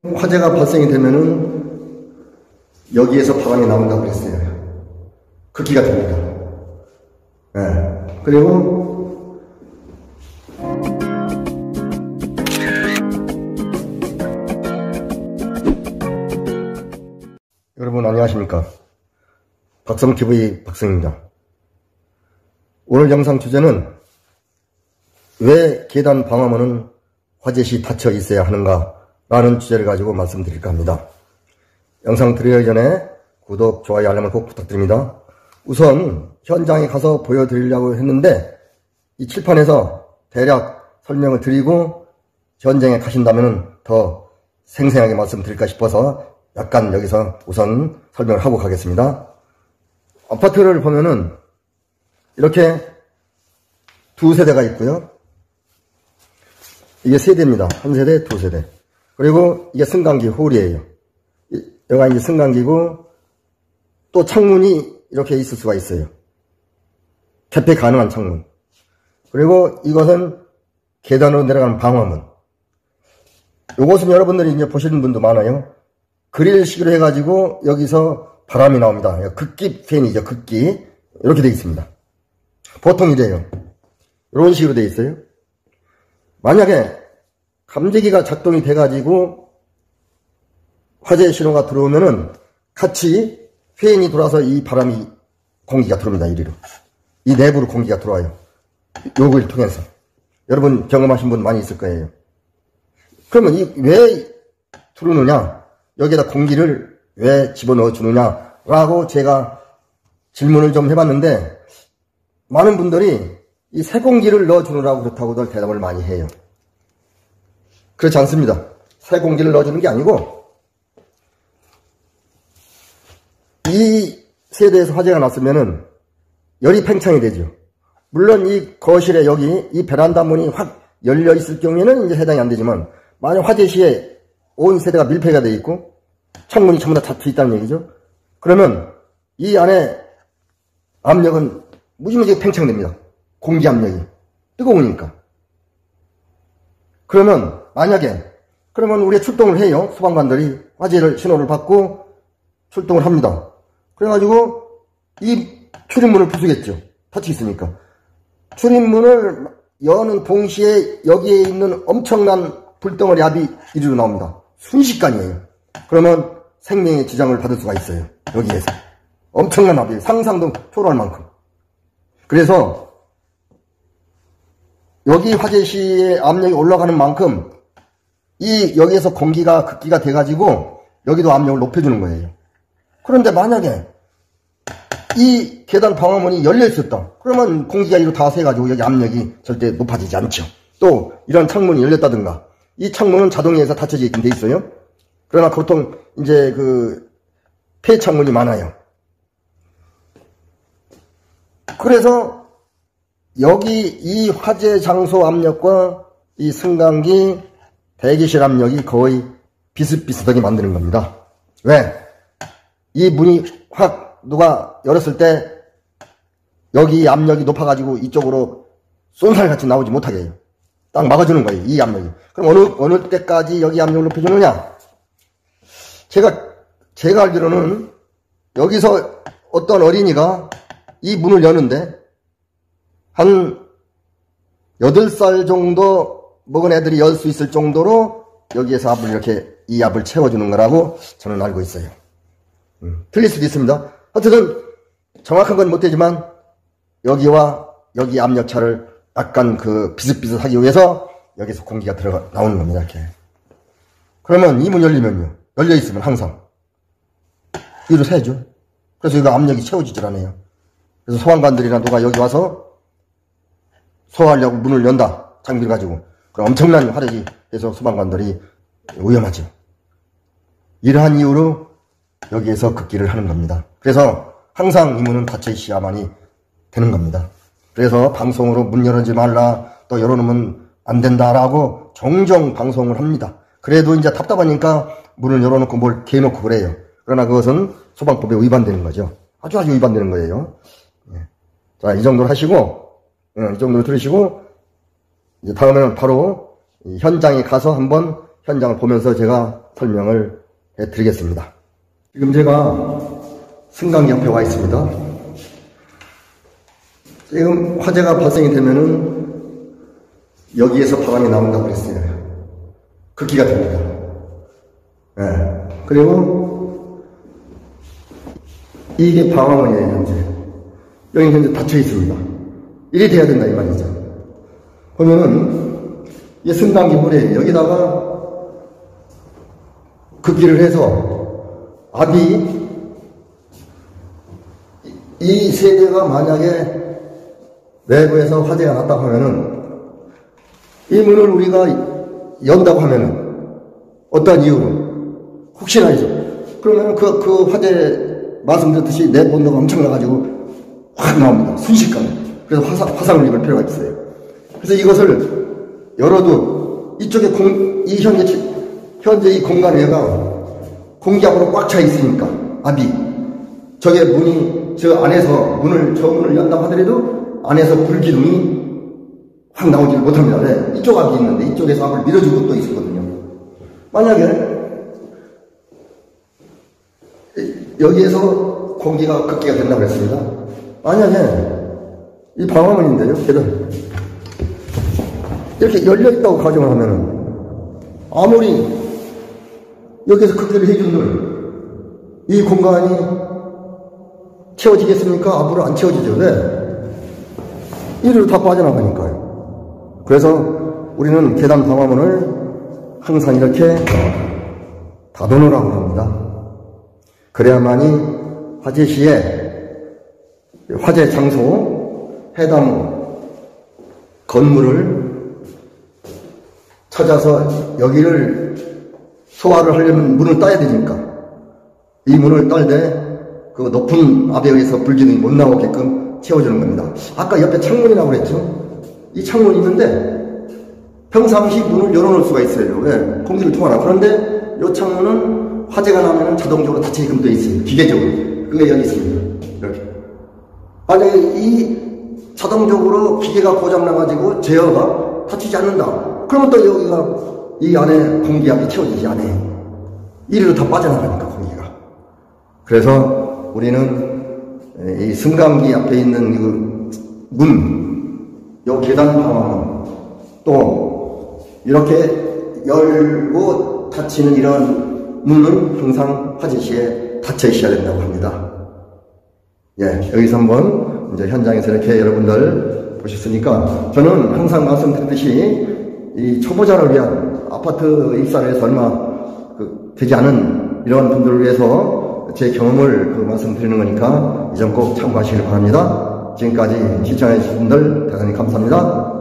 화재가 발생이 되면은 여기에서 바람이 나온다고 그랬어요. 극기가 됩니다. 네. 그리고 여러분 안녕하십니까. 박성TV 박성입니다. 오늘 영상 주제는 왜 계단 방화문은 화재 시 닫혀 있어야 하는가 라는 주제를 가지고 말씀드릴까 합니다. 영상 들어가기 전에 구독, 좋아요, 알람을 꼭 부탁드립니다. 우선 현장에 가서 보여드리려고 했는데 이 칠판에서 대략 설명을 드리고 현장에 가신다면 더 생생하게 말씀드릴까 싶어서 약간 여기서 우선 설명을 하고 가겠습니다. 아파트를 보면은 이렇게 두 세대가 있고요. 이게 세대입니다. 한 세대, 두 세대. 그리고 이게 승강기 홀이에요. 여기가 이제 승강기고 또 창문이 이렇게 있을 수가 있어요. 개폐 가능한 창문. 그리고 이것은 계단으로 내려가는 방화문. 이것은 여러분들이 이제 보시는 분도 많아요. 그릴식으로 해가지고 여기서 바람이 나옵니다. 극기 팬이죠. 극기. 이렇게 되어 있습니다. 보통 이래요. 이런 식으로 되어 있어요. 만약에 감지기가 작동이 돼가지고 화재 신호가 들어오면은 같이 팬이 돌아서 이 바람이 공기가 들어옵니다. 이리로. 이 내부로 공기가 들어와요. 요걸 통해서. 여러분 경험하신 분 많이 있을 거예요. 그러면 왜 들어오느냐? 여기에다 공기를 왜 집어넣어 주느냐라고 제가 질문을 좀 해봤는데 많은 분들이 이 새 공기를 넣어주느라고 그렇다고들 대답을 많이 해요. 그렇지 않습니다. 새 공기를 넣어주는 게 아니고 이 세대에서 화재가 났으면은 열이 팽창이 되죠. 물론 이 거실에 여기 이 베란다 문이 확 열려 있을 경우에는 이제 해당이 안 되지만 만약 화재 시에 온 세대가 밀폐가 되어 있고 창문이 전부 다 닫혀 있다는 얘기죠. 그러면 이 안에 압력은 무지무지 팽창됩니다. 공기 압력이 뜨거우니까. 그러면 만약에 그러면 우리가 출동을 해요. 소방관들이 화재를 신호를 받고 출동을 합니다. 그래가지고 이 출입문을 부수겠죠. 닫혀 있으니까. 출입문을 여는 동시에 여기에 있는 엄청난 불덩어리 압이 이리로 나옵니다. 순식간이에요. 그러면 생명의 지장을 받을 수가 있어요. 여기에서. 엄청난 압이 상상도 초월할 만큼. 그래서 여기 화재 시에 압력이 올라가는 만큼 여기에서 공기가 극기가 돼가지고 여기도 압력을 높여주는 거예요. 그런데 만약에 이 계단 방화문이 열려 있었다. 그러면 공기가 이리로 다 새가지고 여기 압력이 절대 높아지지 않죠. 또 이런 창문이 열렸다든가 이 창문은 자동에서 닫혀져 있긴 돼 있어요. 그러나 보통 이제 폐 창문이 많아요. 그래서 여기 이 화재 장소 압력과 이 승강기 대기실 압력이 거의 비슷비슷하게 만드는 겁니다. 왜? 이 문이 확 누가 열었을 때 여기 압력이 높아가지고 이쪽으로 쏜살같이 나오지 못하게 해요. 딱 막아주는 거예요. 이 압력이. 그럼 어느 때까지 여기 압력을 높여주느냐? 제가 알기로는 여기서 어떤 어린이가 이 문을 여는데 한 8살 정도 먹은 애들이 열 수 있을 정도로 여기에서 압을 이렇게 이 압을 채워주는 거라고 저는 알고 있어요. 틀릴 수도 있습니다. 어쨌든 정확한 건 못되지만 여기와 여기 압력차를 약간 비슷비슷하기 위해서 여기서 공기가 나오는 겁니다. 이렇게. 그러면 이 문 열리면요. 열려 있으면 항상 위로 새죠. 그래서 이거 압력이 채워지질 않아요. 그래서 소방관들이나 누가 여기 와서 소화하려고 문을 연다. 장비를 가지고. 그럼 엄청난 화력이 돼서 소방관들이 위험하죠. 이러한 이유로 여기에서 극기를 하는 겁니다. 그래서 항상 이 문은 닫혀 있어야만이 되는 겁니다. 그래서 방송으로 문 열지 말라, 또 열어놓으면 안 된다라고 종종 방송을 합니다. 그래도 이제 답답하니까 문을 열어놓고 뭘 개놓고 그래요. 그러나 그것은 소방법에 위반되는 거죠. 아주 위반되는 거예요. 자, 이 정도로 하시고, 이 정도로 들으시고, 이제 다음에는 바로 현장에 가서 한번 현장을 보면서 제가 설명을 해드리겠습니다. 지금 제가 승강기 앞에 와 있습니다. 지금 화재가 발생이 되면은 여기에서 바람이 나온다고 그랬어요. 극기가 됩니다. 네. 그리고 이게 방화문이에요, 현재. 여기 현재 닫혀 있습니다. 이래 돼야 된다, 이 말이죠. 보면은 이 승강기 물에 여기다가 극기를 해서 압이 이 세대가 만약에 내부에서 화재가 났다고 하면은 이 문을 우리가 연다고 하면은 어떤 이유로 혹시나이죠. 그러면은 그 화재 말씀드렸듯이 내부 온도가 엄청나가지고 확 나옵니다. 순식간에. 그래서 화상을 입을 필요가 있어요. 그래서 이것을 열어도 이쪽에 현재 이 공간에가 공기압으로 꽉 차 있으니까 압이 저게 문이 저 안에서 저 문을 연다고 하더라도 안에서 불기둥이 확 나오지 못합니다. 네. 이쪽 압이 있는데 이쪽에서 압을 밀어주고 또 있었거든요. 만약에 여기에서 공기가 극기가 된다고 했습니다. 만약에 이 방화문인데요, 계단 이렇게 열려있다고 가정을 하면은 아무리 여기서 극기를 해주는 이 공간이 채워지겠습니까? 앞으로 안 채워지죠. 네. 이리로 다 빠져나가니까요. 그래서 우리는 계단 방화문을 항상 이렇게 닫아놓으라고 합니다. 그래야만이 화재 시에 화재 장소, 해당 건물을 찾아서 여기를 소화를 하려면 문을 따야 되니까 이 문을 딸 때 그 높은 압에 의해서 불기둥이 못 나오게끔 채워주는 겁니다. 아까 옆에 창문이라고 그랬죠? 이 창문이 있는데 평상시 문을 열어놓을 수가 있어요. 왜? 공기를 통하라고. 그런데 이 창문은 화재가 나면 자동적으로 닫히게끔 되어 있어요. 기계적으로. 그게 여기 있습니다. 이렇게. 만약에 이 자동적으로 기계가 고장나가지고 제어가 닫히지 않는다. 그러면 또 여기가 이 안에 공기압이 채워지지 않아요. 이리로 다 빠져나가니까 공기가. 그래서 우리는 이 승강기 앞에 있는 이 요 계단 방화문 또 이렇게 열고 닫히는 이런 문은 항상 화재 시에 닫혀 있어야 된다고 합니다. 예, 여기서 한번 이제 현장에서 이렇게 여러분들 보셨으니까 저는 항상 말씀드렸듯이 이 초보자를 위한 아파트 입사를 해서 얼마 되지 않은 이런 분들을 위해서 제 경험을 말씀드리는 거니까 이 점 꼭 참고하시길 바랍니다. 지금까지 시청해주신 분들 대단히 감사합니다.